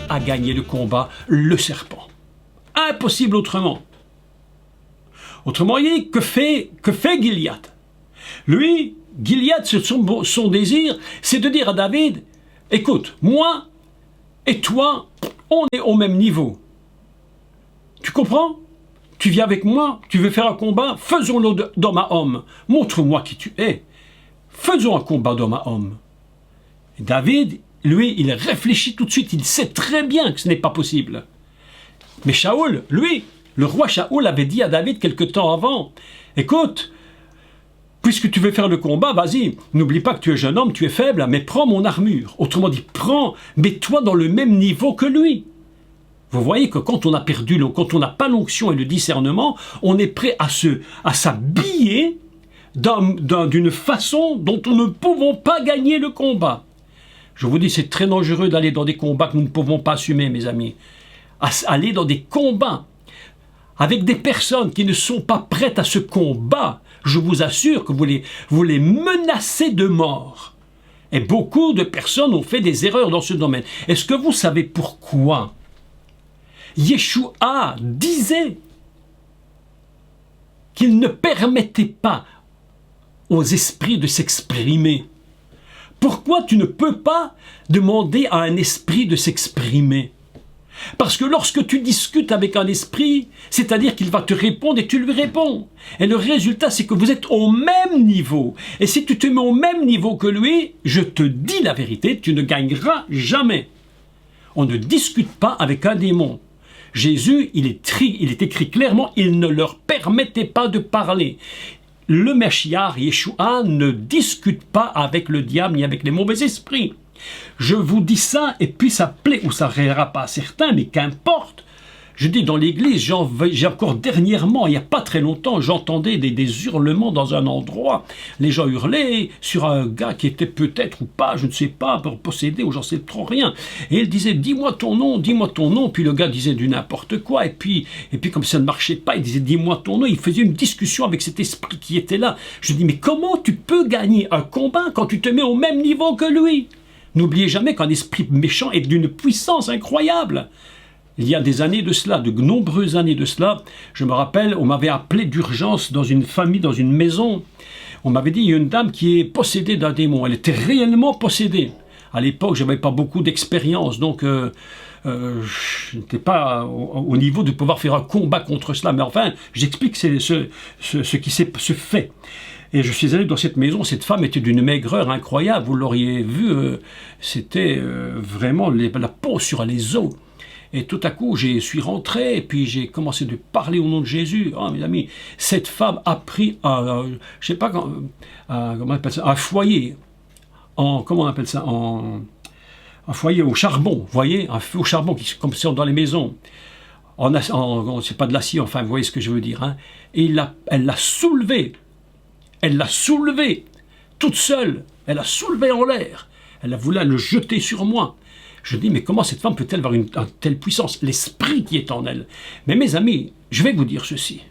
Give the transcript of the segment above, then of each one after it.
à gagner le combat, le serpent. Impossible autrement. Autrement dit, que fait Goliath? Lui, Goliath, son désir, c'est de dire à David, écoute, moi et toi, on est au même niveau. Tu comprends? Tu viens avec moi, tu veux faire un combat, faisons-le d'homme à homme. Montre-moi qui tu es. Faisons un combat d'homme à homme. Et David, lui, il réfléchit tout de suite, il sait très bien que ce n'est pas possible. Mais Shaoul, lui, le roi Shaoul avait dit à David quelque temps avant, écoute, puisque tu veux faire le combat, vas-y, n'oublie pas que tu es jeune homme, tu es faible, mais prends mon armure. Autrement dit, mets-toi dans le même niveau que lui. Vous voyez que quand on a perdu, quand on n'a pas l'onction et le discernement, on est prêt à s'habiller d'une façon dont nous ne pouvons pas gagner le combat. Je vous dis, c'est très dangereux d'aller dans des combats que nous ne pouvons pas assumer, mes amis. Aller dans des combats avec des personnes qui ne sont pas prêtes à ce combat, je vous assure que vous les menacez de mort. Et beaucoup de personnes ont fait des erreurs dans ce domaine. Est-ce que vous savez pourquoi Yeshua disait qu'il ne permettait pas aux esprits de s'exprimer? Pourquoi tu ne peux pas demander à un esprit de s'exprimer? Parce que lorsque tu discutes avec un esprit, c'est-à-dire qu'il va te répondre et tu lui réponds. Et le résultat, c'est que vous êtes au même niveau. Et si tu te mets au même niveau que lui, je te dis la vérité, tu ne gagneras jamais. On ne discute pas avec un démon. Jésus, il est écrit clairement, il ne leur permettait pas de parler. Le Meshiach, Yeshua, ne discute pas avec le diable ni avec les mauvais esprits. Je vous dis ça, et puis ça plaît ou ça ne plaira pas à certains, mais qu'importe. Je dis, dans l'église, j'ai encore dernièrement, il n'y a pas très longtemps, j'entendais des hurlements dans un endroit. Les gens hurlaient sur un gars qui était peut-être ou pas, je ne sais pas, possédé ou j'en sais trop rien. Et il disait, dis-moi ton nom. Puis le gars disait du n'importe quoi. Et puis comme ça ne marchait pas, il disait, dis-moi ton nom. Il faisait une discussion avec cet esprit qui était là. Je dis, mais comment tu peux gagner un combat quand tu te mets au même niveau que lui? N'oubliez jamais qu'un esprit méchant est d'une puissance incroyable. Il y a des années de cela, de nombreuses années de cela, je me rappelle, on m'avait appelé d'urgence dans une famille, dans une maison. On m'avait dit, il y a une dame qui est possédée d'un démon. Elle était réellement possédée. À l'époque, je n'avais pas beaucoup d'expérience, donc je n'étais pas au niveau de pouvoir faire un combat contre cela. Mais enfin, j'explique ce qui s'est fait. Et je suis allé dans cette maison, cette femme était d'une maigreur incroyable, vous l'auriez vu, c'était vraiment la peau sur les os. Et tout à coup, je suis rentré, et puis j'ai commencé de parler au nom de Jésus. Oh, mes amis, cette femme a pris je sais pas comment on appelle ça, un foyer, comment on appelle ça, un foyer au charbon, vous voyez, un feu au charbon, comme c'est dans les maisons. C'est pas de l'acier, enfin, vous voyez ce que je veux dire. Hein. Et elle l'a soulevé. Elle l'a soulevé, toute seule. Elle l'a soulevé en l'air. Elle a voulu le jeter sur moi. Je dis, mais comment cette femme peut-elle avoir une telle puissance? L'esprit qui est en elle. Mais mes amis, je vais vous dire ceci.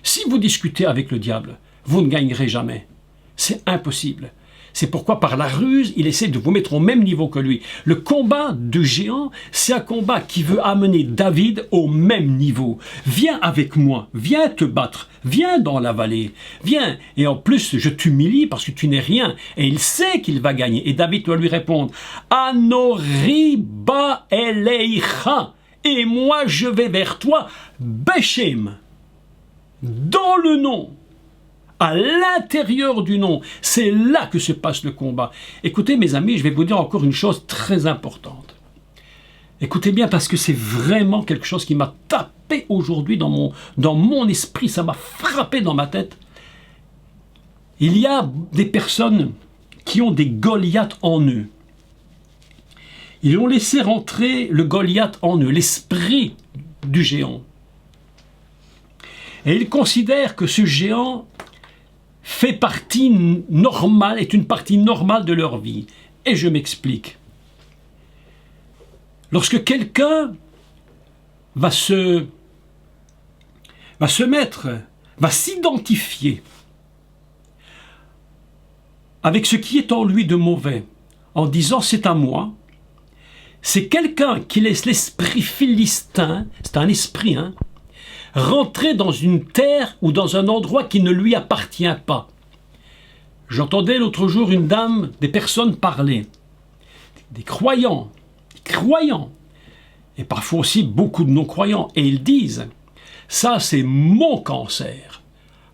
Si vous discutez avec le diable, vous ne gagnerez jamais. C'est impossible. C'est pourquoi par la ruse, il essaie de vous mettre au même niveau que lui. Le combat du géant, c'est un combat qui veut amener David au même niveau. Viens avec moi, viens te battre, viens dans la vallée, viens. Et en plus, je t'humilie parce que tu n'es rien. Et il sait qu'il va gagner. Et David doit lui répondre, Anori ba eleicha. Et moi, je vais vers toi, Beshem, dans le nom. À l'intérieur du nom, c'est là que se passe le combat. Écoutez mes amis, je vais vous dire encore une chose très importante. Écoutez bien parce que c'est vraiment quelque chose qui m'a tapé aujourd'hui dans mon esprit, ça m'a frappé dans ma tête. Il y a des personnes qui ont des Goliaths en eux. Ils ont laissé rentrer le Goliath en eux, l'esprit du géant. Et ils considèrent que ce géant fait partie normale, est une partie normale de leur vie. Et je m'explique. Lorsque quelqu'un va s'identifier avec ce qui est en lui de mauvais, en disant c'est à moi, c'est quelqu'un qui laisse l'esprit philistin, c'est un esprit, rentrer dans une terre ou dans un endroit qui ne lui appartient pas. J'entendais l'autre jour une dame, des personnes parler, des croyants, et parfois aussi beaucoup de non-croyants, et ils disent, ça c'est mon cancer,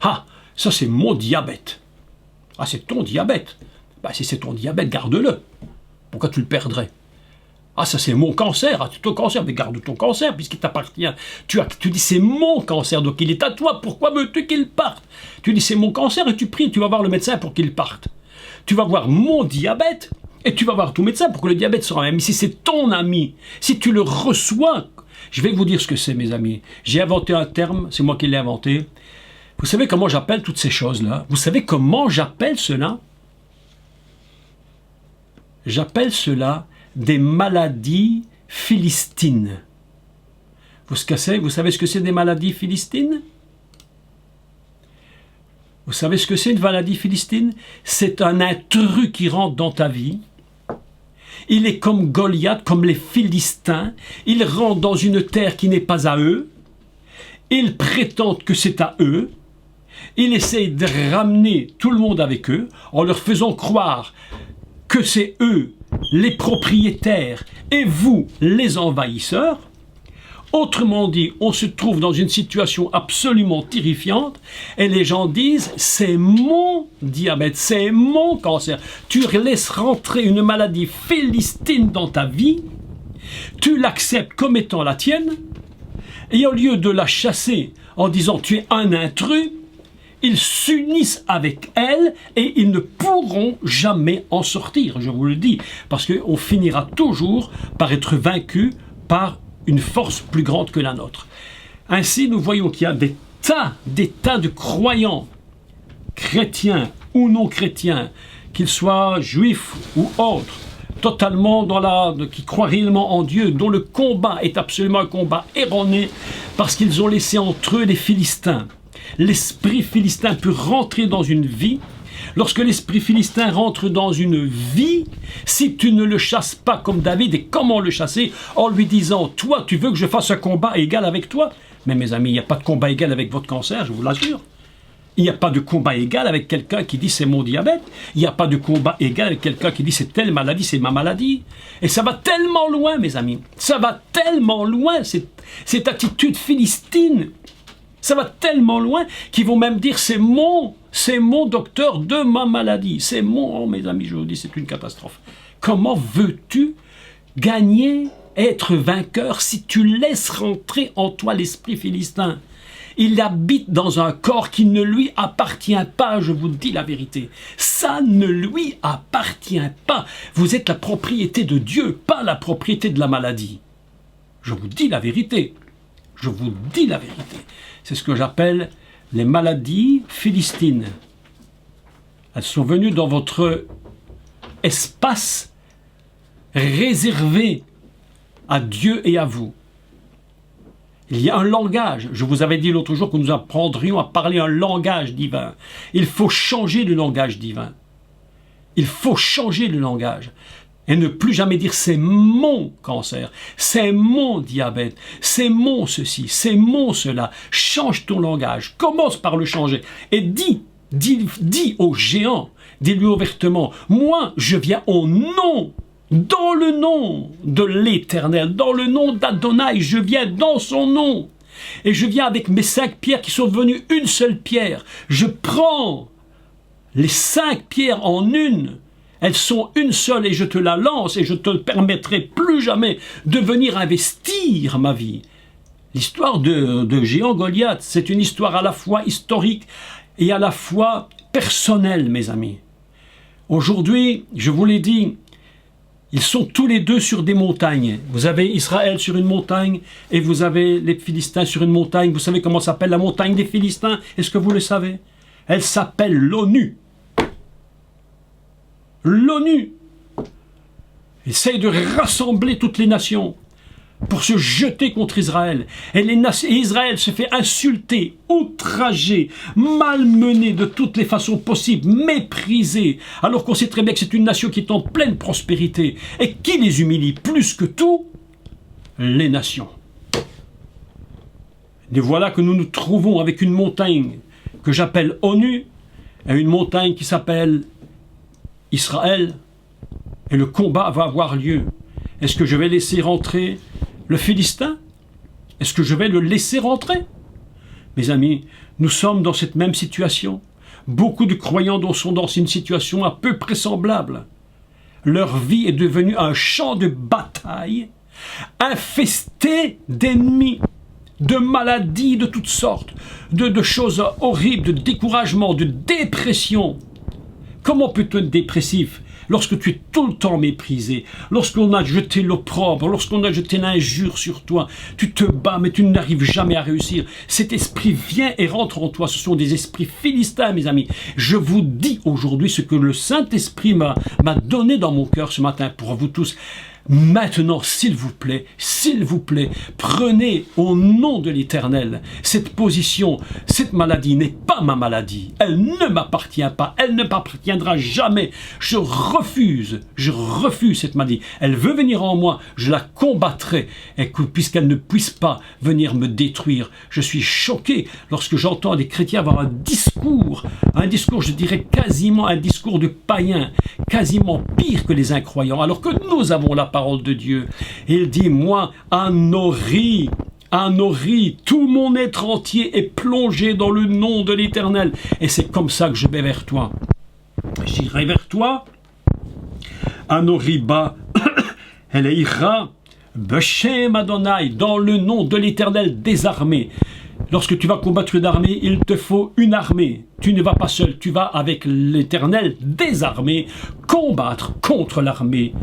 ah, ça c'est mon diabète, ah c'est ton diabète, bah, si c'est ton diabète, garde-le, pourquoi tu le perdrais? Ah, ça c'est mon cancer, ah, c'est ton cancer, mais garde ton cancer puisqu'il t'appartient. Tu dis c'est mon cancer, donc il est à toi, pourquoi veux-tu qu'il parte? Tu dis c'est mon cancer et tu pries, tu vas voir le médecin pour qu'il parte. Tu vas voir mon diabète et tu vas voir ton médecin pour que le diabète soit même. Si c'est ton ami, si tu le reçois, je vais vous dire ce que c'est mes amis. J'ai inventé un terme, c'est moi qui l'ai inventé. Vous savez comment j'appelle toutes ces choses-là? Vous savez comment j'appelle cela? J'appelle cela des maladies philistines. Vous savez ce que c'est des maladies philistines? Vous savez ce que c'est une maladie philistine? C'est un intrus qui rentre dans ta vie. Il est comme Goliath, comme les Philistins. Il rentre dans une terre qui n'est pas à eux. Ils prétendent que c'est à eux. Il essaye de ramener tout le monde avec eux en leur faisant croire que c'est eux les propriétaires et vous les envahisseurs. Autrement dit, on se trouve dans une situation absolument terrifiante et les gens disent c'est mon diabète, c'est mon cancer. Tu laisses rentrer une maladie philistine dans ta vie, tu l'acceptes comme étant la tienne et au lieu de la chasser en disant tu es un intrus, ils s'unissent avec elle et ils ne pourront jamais en sortir, je vous le dis, parce qu'on finira toujours par être vaincu par une force plus grande que la nôtre. Ainsi, nous voyons qu'il y a des tas de croyants, chrétiens ou non chrétiens, qu'ils soient juifs ou autres, totalement qui croient réellement en Dieu, dont le combat est absolument un combat erroné, parce qu'ils ont laissé entre eux les Philistins. L'esprit philistin peut rentrer dans une vie. Lorsque l'esprit philistin rentre dans une vie, si tu ne le chasses pas comme David, et comment le chasser? En lui disant, toi, tu veux que je fasse un combat égal avec toi? Mais mes amis, il n'y a pas de combat égal avec votre cancer, je vous l'assure. Il n'y a pas de combat égal avec quelqu'un qui dit c'est mon diabète. Il n'y a pas de combat égal avec quelqu'un qui dit c'est telle maladie, c'est ma maladie. Et ça va tellement loin, mes amis. Ça va tellement loin, cette attitude philistine. Ça va tellement loin qu'ils vont même dire c'est mon docteur de ma maladie. C'est mon, oh, mes amis, je vous dis, c'est une catastrophe. Comment veux-tu gagner, être vainqueur si tu laisses rentrer en toi l'esprit philistin? Il habite dans un corps qui ne lui appartient pas, je vous dis la vérité. Ça ne lui appartient pas. Vous êtes la propriété de Dieu, pas la propriété de la maladie. Je vous dis la vérité. Je vous dis la vérité. C'est ce que j'appelle les maladies philistines. Elles sont venues dans votre espace réservé à Dieu et à vous. Il y a un langage. Je vous avais dit l'autre jour que nous apprendrions à parler un langage divin. Il faut changer le langage divin. Il faut changer le langage. Et ne plus jamais dire c'est mon cancer, c'est mon diabète, c'est mon ceci, c'est mon cela. Change ton langage, commence par le changer. Et dis au géant, dis-lui ouvertement, moi je viens au nom, dans le nom de l'Éternel, dans le nom d'Adonai, je viens dans son nom. Et je viens avec mes 5 pierres qui sont devenues une seule pierre. Je prends les 5 pierres en une. Elles sont une seule et je te la lance et je te permettrai plus jamais de venir investir ma vie. L'histoire de géant Goliath, c'est une histoire à la fois historique et à la fois personnelle, mes amis. Aujourd'hui, je vous l'ai dit, ils sont tous les deux sur des montagnes. Vous avez Israël sur une montagne et vous avez les Philistins sur une montagne. Vous savez comment s'appelle la montagne des Philistins? Est-ce que vous le savez? Elle s'appelle l'ONU. L'ONU essaye de rassembler toutes les nations pour se jeter contre Israël. Et Israël se fait insulter, outrager, malmener de toutes les façons possibles, mépriser, alors qu'on sait très bien que c'est une nation qui est en pleine prospérité. Et qui les humilie plus que tout? Les nations. Et voilà que nous nous trouvons avec une montagne que j'appelle ONU, et une montagne qui s'appelle Israël, et le combat va avoir lieu. Est-ce que je vais laisser rentrer le Philistin? Est-ce que je vais le laisser rentrer? Mes amis, nous sommes dans cette même situation. Beaucoup de croyants sont dans une situation à peu près semblable. Leur vie est devenue un champ de bataille, infesté d'ennemis, de maladies de toutes sortes, de choses horribles, de découragement, de dépression. Comment peut-on être dépressif lorsque tu es tout le temps méprisé, lorsqu'on a jeté l'opprobre, lorsqu'on a jeté l'injure sur toi, tu te bats mais tu n'arrives jamais à réussir. Cet esprit vient et rentre en toi. Ce sont des esprits philistins, mes amis. Je vous dis aujourd'hui ce que le Saint-Esprit m'a donné dans mon cœur ce matin pour vous tous. Maintenant, s'il vous plaît, prenez au nom de l'Éternel cette position. Cette maladie n'est pas ma maladie. Elle ne m'appartient pas. Elle ne m'appartiendra jamais. Je refuse cette maladie. Elle veut venir en moi. Je la combattrai. Et puisqu'elle ne puisse pas venir me détruire. Je suis choqué lorsque j'entends des chrétiens avoir un discours, je dirais quasiment un discours de païen, quasiment pire que les incroyants, alors que nous avons la parole de Dieu. Il dit, moi, Anori, tout mon être entier est plongé dans le nom de l'Éternel. Et c'est comme ça que je vais vers toi. J'irai vers toi. Anoriba, elle ira, Beshem Adonai, dans le nom de l'Éternel des armées. Lorsque tu vas combattre une armée, il te faut une armée. Tu ne vas pas seul, tu vas avec l'Éternel des armées combattre contre l'armée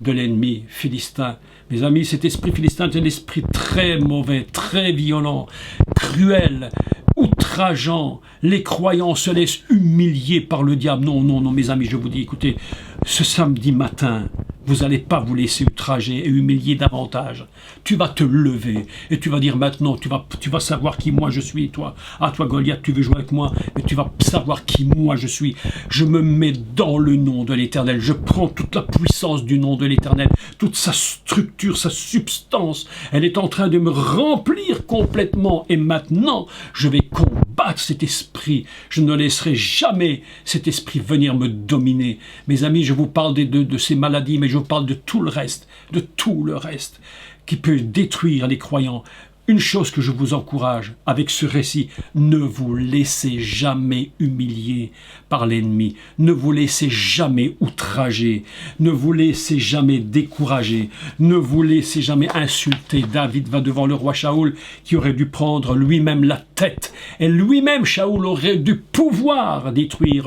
de l'ennemi philistin. Mes amis, cet esprit philistin est un esprit très mauvais, très violent, cruel, outrageant. Les croyants se laissent humilier par le diable. Non, mes amis, je vous dis, écoutez, ce samedi matin, vous n'allez pas vous laisser outrager et humilier davantage. Tu vas te lever et tu vas dire maintenant, tu vas savoir qui moi je suis, toi. Ah, toi Goliath, tu veux jouer avec moi, mais tu vas savoir qui moi je suis. Je me mets dans le nom de l'Éternel. Je prends toute la puissance du nom de l'Éternel, toute sa structure, sa substance. Elle est en train de me remplir complètement. Et maintenant, je vais combattre cet esprit. Je ne laisserai jamais cet esprit venir me dominer. Mes amis, je vous parle de ces maladies, mais je vous parle de tout le reste qui peut détruire les croyants. Une chose que je vous encourage avec ce récit, ne vous laissez jamais humilier par l'ennemi, ne vous laissez jamais outrager, ne vous laissez jamais décourager, ne vous laissez jamais insulter. David va devant le roi Shaoul qui aurait dû prendre lui-même la tête, et lui-même Shaoul aurait dû pouvoir détruire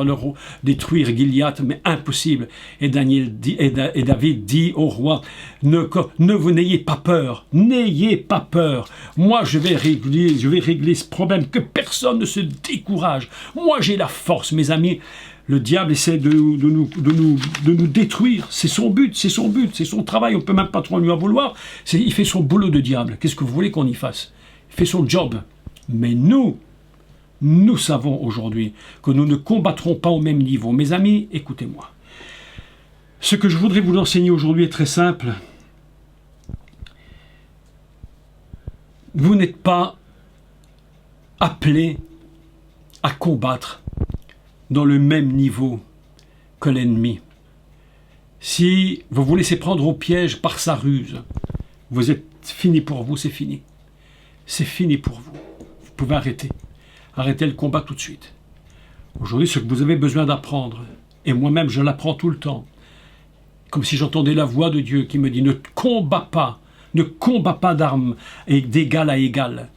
Goliath, mais impossible. Et David dit au roi, n'ayez pas peur, n'ayez pas peur. Moi, je vais régler ce problème, que personne ne se décourage. Moi, j'ai la force, mes amis. Le diable essaie de nous détruire. C'est son but, c'est son travail. On ne peut même pas trop lui en vouloir. Il fait son boulot de diable. Qu'est-ce que vous voulez qu'on y fasse? Il fait son job. Mais nous savons aujourd'hui que nous ne combattrons pas au même niveau. Mes amis, écoutez-moi. Ce que je voudrais vous enseigner aujourd'hui est très simple. Vous n'êtes pas appelés à combattre dans le même niveau que l'ennemi. Si vous vous laissez prendre au piège par sa ruse, vous êtes fini pour vous, c'est fini. C'est fini pour vous. Vous pouvez arrêter. Arrêtez le combat tout de suite. Aujourd'hui, ce que vous avez besoin d'apprendre, et moi-même je l'apprends tout le temps, comme si j'entendais la voix de Dieu qui me dit « Ne combat pas d'armes et d'égal à égal.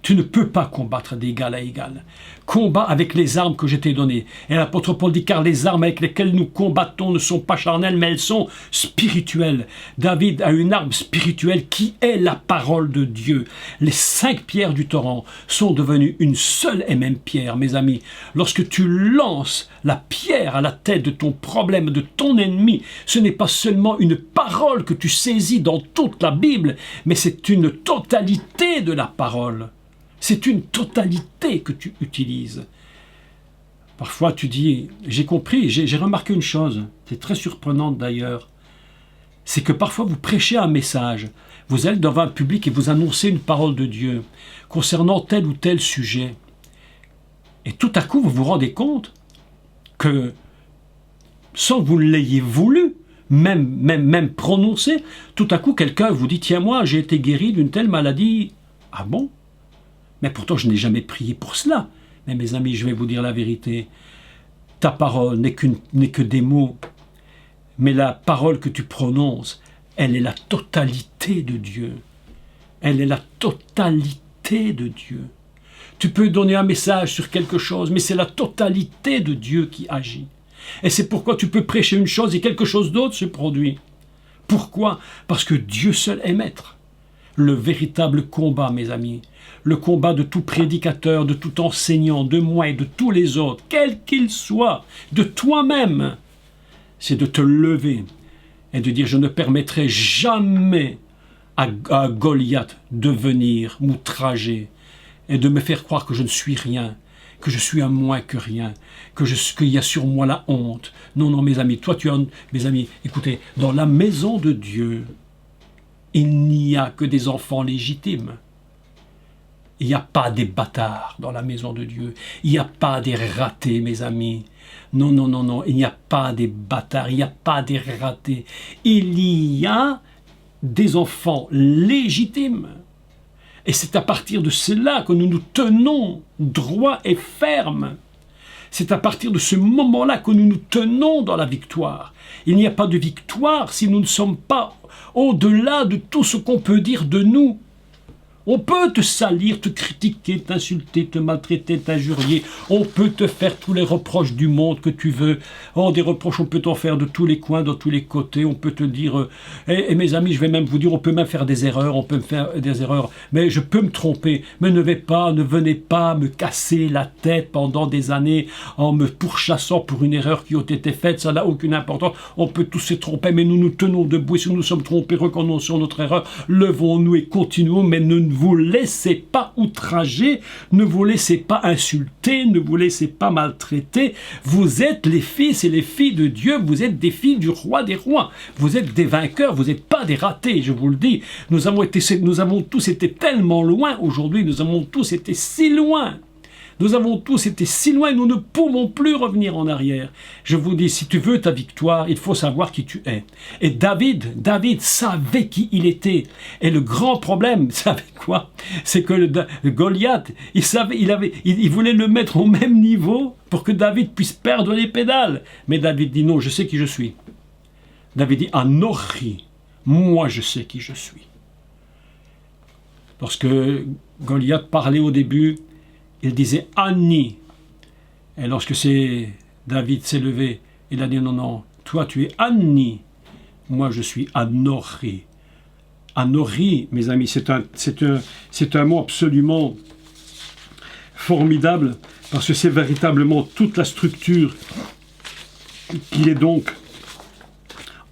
Tu ne peux pas combattre d'égal à égal. Combat avec les armes que je t'ai données. Et l'apôtre Paul dit, car les armes avec lesquelles nous combattons ne sont pas charnelles, mais elles sont spirituelles. David a une arme spirituelle qui est la parole de Dieu. Les 5 pierres du torrent sont devenues une seule et même pierre, mes amis. Lorsque tu lances la pierre à la tête de ton problème, de ton ennemi, ce n'est pas seulement une parole que tu saisis dans toute la Bible, mais c'est une totalité de la parole. C'est une totalité que tu utilises. Parfois tu dis, j'ai compris, j'ai remarqué une chose, c'est très surprenant d'ailleurs, c'est que parfois vous prêchez un message, vous allez devant un public et vous annoncez une parole de Dieu concernant tel ou tel sujet. Et tout à coup vous vous rendez compte que, sans que vous l'ayez voulu, même prononcé, tout à coup quelqu'un vous dit, tiens moi j'ai été guéri d'une telle maladie. Ah bon? Mais pourtant, je n'ai jamais prié pour cela. Mais mes amis, je vais vous dire la vérité. Ta parole n'est que des mots. Mais la parole que tu prononces, elle est la totalité de Dieu. Elle est la totalité de Dieu. Tu peux donner un message sur quelque chose, mais c'est la totalité de Dieu qui agit. Et c'est pourquoi tu peux prêcher une chose et quelque chose d'autre se produit. Pourquoi? Parce que Dieu seul est maître. Le véritable combat, mes amis, le combat de tout prédicateur, de tout enseignant, de moi et de tous les autres, quel qu'il soit, de toi-même, c'est de te lever et de dire, je ne permettrai jamais à Goliath de venir m'outrager et de me faire croire que je ne suis rien, que je suis un moins que rien, qu'il y a sur moi la honte. Non, non, mes amis, mes amis, écoutez, dans la maison de Dieu, il n'y a que des enfants légitimes. Il n'y a pas des bâtards dans la maison de Dieu. Il n'y a pas des ratés, mes amis. Non, non, non, non. Il n'y a pas des bâtards. Il n'y a pas des ratés. Il y a des enfants légitimes. Et c'est à partir de cela que nous nous tenons droits et fermes. C'est à partir de ce moment-là que nous nous tenons dans la victoire. Il n'y a pas de victoire si nous ne sommes pas au-delà de tout ce qu'on peut dire de nous. On peut te salir, te critiquer, t'insulter, te maltraiter, t'injurier. On peut te faire tous les reproches du monde que tu veux. Oh, des reproches, on peut t'en faire de tous les coins, de tous les côtés. On peut te dire... Et mes amis, je vais même vous dire, on peut même faire des erreurs. On peut me faire des erreurs. Mais je peux me tromper. Mais ne venez pas me casser la tête pendant des années en me pourchassant pour une erreur qui a été faite. Ça n'a aucune importance. On peut tous se tromper, mais nous nous tenons debout. Et si nous nous sommes trompés, reconnaissons notre erreur. Levons-nous et continuons, mais ne vous laissez pas outrager, ne vous laissez pas insulter, ne vous laissez pas maltraiter. Vous êtes les fils et les filles de Dieu, vous êtes des filles du roi des rois. Vous êtes des vainqueurs, vous n'êtes pas des ratés, je vous le dis. Nous avons tous été tellement loin aujourd'hui, nous avons tous été si loin. Nous avons tous été si loin, nous ne pouvons plus revenir en arrière. Je vous dis, si tu veux ta victoire, il faut savoir qui tu es. Et David savait qui il était. Et le grand problème, vous savez quoi? C'est que le Goliath, il voulait le mettre au même niveau pour que David puisse perdre les pédales. Mais David dit non, je sais qui je suis. David dit, Anochi, moi je sais qui je suis. Lorsque Goliath parlait au début, il disait « Anni ». Et lorsque David s'est levé, il a dit « Non, non, toi tu es Anni, moi je suis Anochi ». Anochi, mes amis, c'est un mot absolument formidable, parce que c'est véritablement toute la structure qui est donc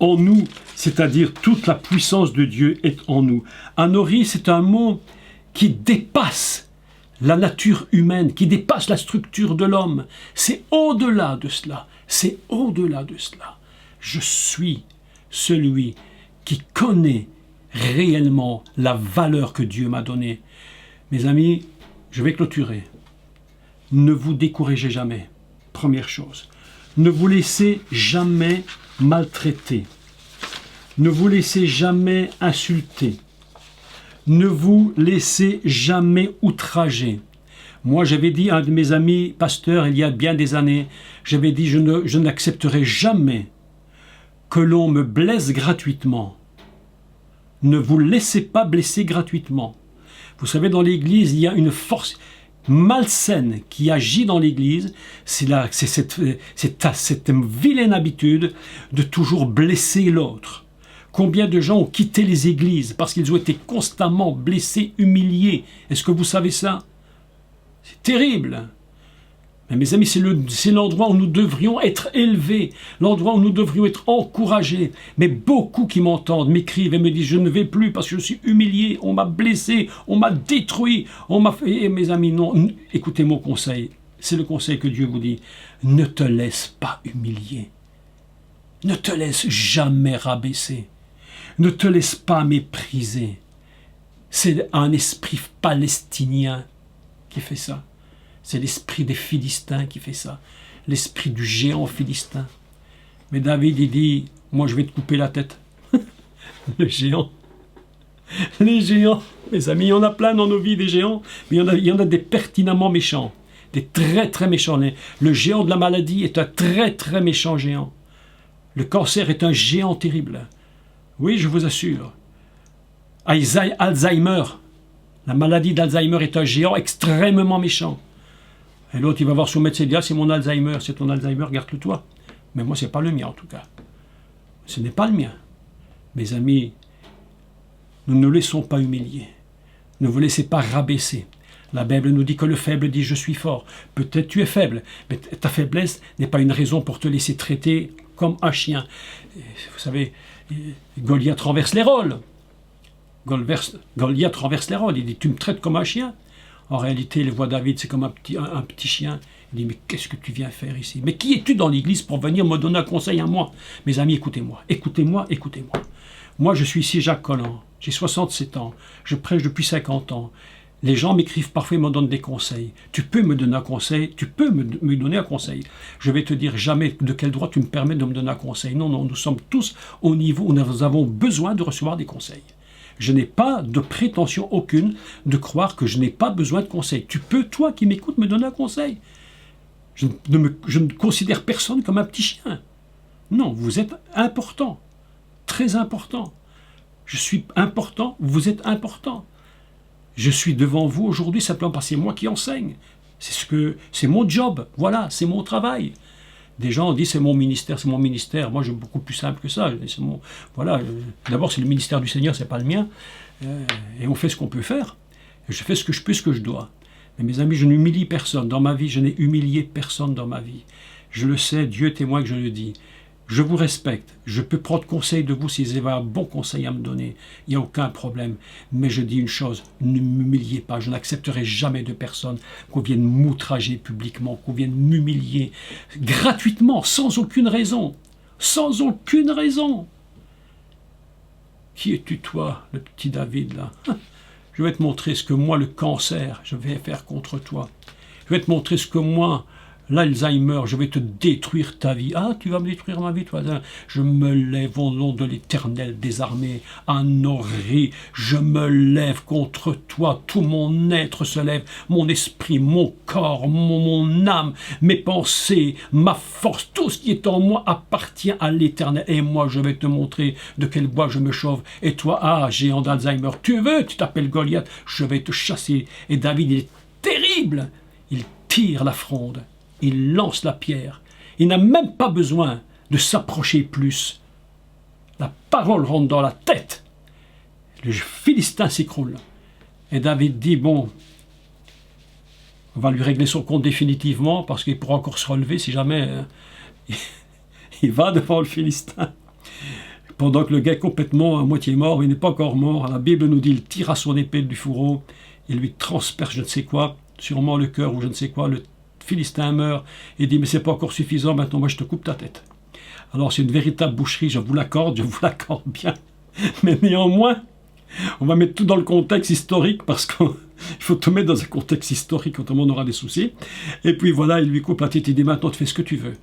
en nous, c'est-à-dire toute la puissance de Dieu est en nous. Anochi, c'est un mot qui dépasse la nature humaine, qui dépasse la structure de l'homme. C'est au-delà de cela. C'est au-delà de cela. Je suis celui qui connaît réellement la valeur que Dieu m'a donnée. Mes amis, je vais clôturer. Ne vous découragez jamais. Première chose. Ne vous laissez jamais maltraiter. Ne vous laissez jamais insulter. Ne vous laissez jamais outrager. Moi, j'avais dit à un de mes amis pasteurs, il y a bien des années, j'avais dit, je n'accepterai jamais que l'on me blesse gratuitement. Ne vous laissez pas blesser gratuitement. Vous savez, dans l'Église, il y a une force malsaine qui agit dans l'Église, c'est cette vilaine habitude de toujours blesser l'autre. Combien de gens ont quitté les églises parce qu'ils ont été constamment blessés, humiliés? Est-ce que vous savez ça? C'est terrible. Mais mes amis, c'est l'endroit où nous devrions être élevés, l'endroit où nous devrions être encouragés. Mais beaucoup qui m'entendent m'écrivent et me disent « Je ne vais plus parce que je suis humilié, on m'a blessé, on m'a détruit, on m'a fait... » Et mes amis, non, écoutez mon conseil. C'est le conseil que Dieu vous dit. Ne te laisse pas humilier. Ne te laisse jamais rabaisser. Ne te laisse pas mépriser. C'est un esprit palestinien qui fait ça. C'est l'esprit des Philistins qui fait ça. L'esprit du géant philistin. Mais David, il dit, moi je vais te couper la tête. Le géant. Les géants. Mes amis, il y en a plein dans nos vies des géants. Mais il y en a des pertinemment méchants. Des très très méchants. Le géant de la maladie est un très très méchant géant. Le cancer est un géant terrible. Oui, je vous assure. Alzheimer. La maladie d'Alzheimer est un géant extrêmement méchant. Et l'autre, il va voir son médecin et dire, ah, c'est mon Alzheimer, c'est ton Alzheimer, garde-le toi. Mais moi, ce n'est pas le mien, en tout cas. Ce n'est pas le mien. Mes amis, nous ne nous laissons pas humilier. Ne vous laissez pas rabaisser. La Bible nous dit que le faible dit, je suis fort. Peut-être tu es faible, mais ta faiblesse n'est pas une raison pour te laisser traiter comme un chien. Vous savez, Goliath renverse les rôles. Goliath renverse les rôles. Il dit, tu me traites comme un chien. En réalité, il voit David, c'est comme un petit chien. Il dit, mais qu'est-ce que tu viens faire ici? Mais qui es-tu dans l'église pour venir me donner un conseil à moi? Mes amis, écoutez-moi, écoutez-moi, écoutez-moi. Moi, je suis ici Jacques Collant, j'ai 67 ans, je prêche depuis 50 ans. Les gens m'écrivent parfois, ils me donnent des conseils. Tu peux me donner un conseil, tu peux me donner un conseil. Je vais te dire jamais de quel droit tu me permets de me donner un conseil. Non, non, nous sommes tous au niveau où nous avons besoin de recevoir des conseils. Je n'ai pas de prétention aucune de croire que je n'ai pas besoin de conseils. Tu peux, toi qui m'écoutes, me donner un conseil. Je ne considère personne comme un petit chien. Non, vous êtes important, très important. Je suis important, vous êtes important. Je suis devant vous aujourd'hui simplement parce que c'est moi qui enseigne. C'est mon job, voilà, c'est mon travail. Des gens disent c'est mon ministère, c'est mon ministère. Moi, je suis beaucoup plus simple que ça. D'abord, c'est le ministère du Seigneur, c'est pas le mien. Et on fait ce qu'on peut faire. Et je fais ce que je peux, ce que je dois. Mais mes amis, je n'humilie personne. Dans ma vie, je n'ai humilié personne dans ma vie. Je le sais, Dieu est témoin que je le dis. Je vous respecte. Je peux prendre conseil de vous si vous avez un bon conseil à me donner. Il n'y a aucun problème. Mais je dis une chose, ne m'humiliez pas. Je n'accepterai jamais de personne qu'on vienne m'outrager publiquement, qu'on vienne m'humilier gratuitement, sans aucune raison. Sans aucune raison. Qui es-tu, toi, le petit David, là? Je vais te montrer ce que moi, le cancer, je vais faire contre toi. Je vais te montrer ce que moi, l'Alzheimer, je vais te détruire ta vie. Ah, tu vas me détruire ma vie, toi. Je me lève au nom de l'Éternel des armées, Anoré. Je me lève contre toi. Tout mon être se lève. Mon esprit, mon corps, mon âme, mes pensées, ma force, tout ce qui est en moi appartient à l'Éternel. Et moi, je vais te montrer de quel bois je me chauffe. Et toi, ah, géant d'Alzheimer, tu t'appelles Goliath, je vais te chasser. Et David, il est terrible. Il tire la fronde. Il lance la pierre. Il n'a même pas besoin de s'approcher plus. La parole rentre dans la tête. Le Philistin s'écroule. Et David dit, bon, on va lui régler son compte définitivement parce qu'il pourra encore se relever si jamais il va devant le Philistin. Pendant que le gars est complètement à moitié mort, mais il n'est pas encore mort. La Bible nous dit, il tira son épée du fourreau, il lui transperce je ne sais quoi, sûrement le cœur ou je ne sais quoi, le Philistin meurt et dit mais c'est pas encore suffisant, maintenant moi je te coupe ta tête. Alors c'est une véritable boucherie, je vous l'accorde bien, mais néanmoins on va mettre tout dans le contexte historique parce qu'il faut tout mettre dans un contexte historique, autrement on aura des soucis. Et puis voilà, il lui coupe la tête, il dit maintenant tu fais ce que tu veux,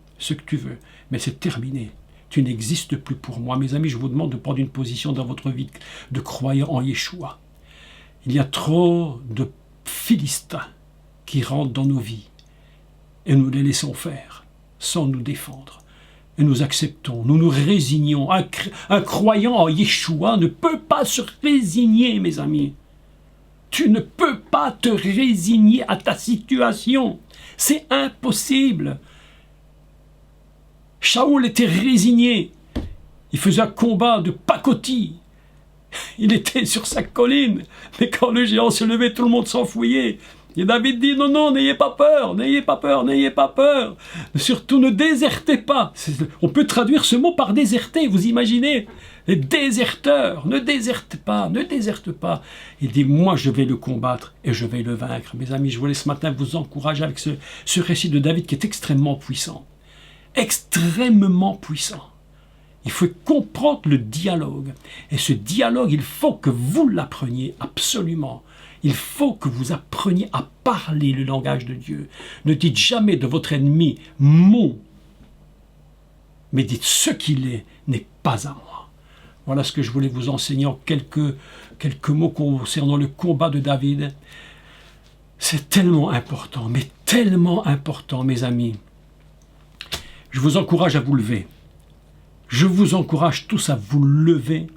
mais c'est terminé. Tu n'existes plus pour moi. Mes amis, je vous demande de prendre une position dans votre vie de croyant en Yeshua. Il y a trop de Philistins qui rentrent dans nos vies. Et nous les laissons faire, sans nous défendre. Et nous acceptons, nous nous résignons. Un croyant en Yeshua ne peut pas se résigner, mes amis. Tu ne peux pas te résigner à ta situation. C'est impossible. Shaoul était résigné. Il faisait un combat de pacotille. Il était sur sa colline. Mais quand le géant se levait, tout le monde s'enfouillait. Et David dit, non, non, n'ayez pas peur, n'ayez pas peur, n'ayez pas peur. Surtout, ne désertez pas. On peut traduire ce mot par déserter, vous imaginez? Les déserteurs, ne déserte pas, ne déserte pas. Il dit, moi, je vais le combattre et je vais le vaincre. Mes amis, je voulais ce matin vous encourager avec ce récit de David qui est extrêmement puissant. Extrêmement puissant. Il faut comprendre le dialogue. Et ce dialogue, il faut que vous l'appreniez absolument. Il faut que vous appreniez à parler le langage de Dieu. Ne dites jamais de votre ennemi mot, mais dites ce qu'il est n'est pas à moi. Voilà ce que je voulais vous enseigner en quelques mots concernant le combat de David. C'est tellement important, mais tellement important, mes amis. Je vous encourage à vous lever. Je vous encourage tous à vous lever,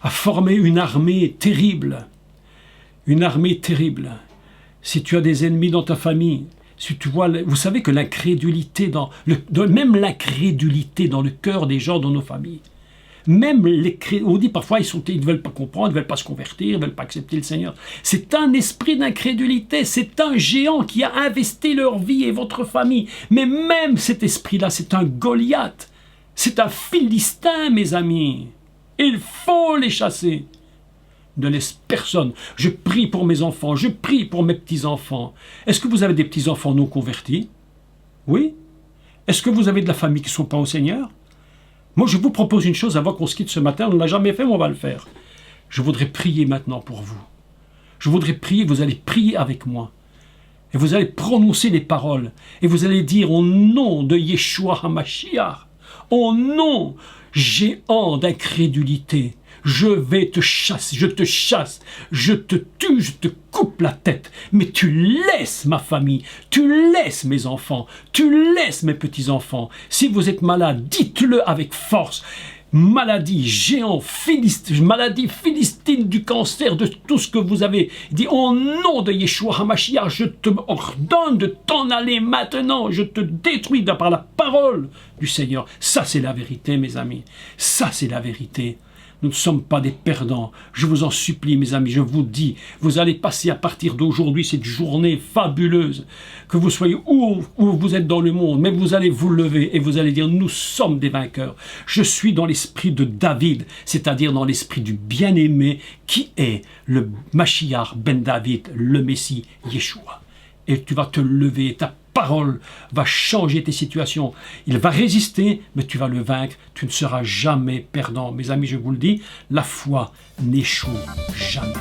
à former une armée terrible. Une armée terrible. Si tu as des ennemis dans ta famille, si tu vois, vous savez que l'incrédulité, même l'incrédulité dans le cœur des gens dans nos familles, même on dit parfois ils ne veulent pas comprendre, ils ne veulent pas se convertir, ils ne veulent pas accepter le Seigneur. C'est un esprit d'incrédulité, c'est un géant qui a investi leur vie et votre famille. Mais même cet esprit-là, c'est un Goliath, c'est un Philistin, mes amis. Il faut les chasser. Ne laisse personne. Je prie pour mes enfants, je prie pour mes petits-enfants. Est-ce que vous avez des petits-enfants non convertis? Oui? Est-ce que vous avez de la famille qui ne sont pas au Seigneur? Moi, je vous propose une chose avant qu'on se quitte ce matin. On ne l'a jamais fait, mais on va le faire. Je voudrais prier maintenant pour vous. Je voudrais prier, vous allez prier avec moi. Et vous allez prononcer les paroles. Et vous allez dire au nom de Yeshua HaMashiach, au nom géant d'incrédulité, je vais te chasser, je te chasse, je te tue, je te coupe la tête. Mais tu laisses ma famille, tu laisses mes enfants, tu laisses mes petits-enfants. Si vous êtes malade, dites-le avec force. Maladie, géant, maladie philistine du cancer, de tout ce que vous avez. Il dit, au nom de Yeshua HaMashiach, je te ordonne de t'en aller maintenant. Je te détruis par la parole du Seigneur. Ça, c'est la vérité, mes amis. Ça, c'est la vérité. Nous ne sommes pas des perdants. Je vous en supplie, mes amis, je vous dis, vous allez passer à partir d'aujourd'hui cette journée fabuleuse. Que vous soyez où vous êtes dans le monde, mais vous allez vous lever et vous allez dire, nous sommes des vainqueurs. Je suis dans l'esprit de David, c'est-à-dire dans l'esprit du bien-aimé qui est le Mashiach ben David, le Messie Yeshua. Et tu vas te lever, ta parole va changer tes situations. Il va résister, mais tu vas le vaincre. Tu ne seras jamais perdant. Mes amis, je vous le dis, la foi n'échoue jamais.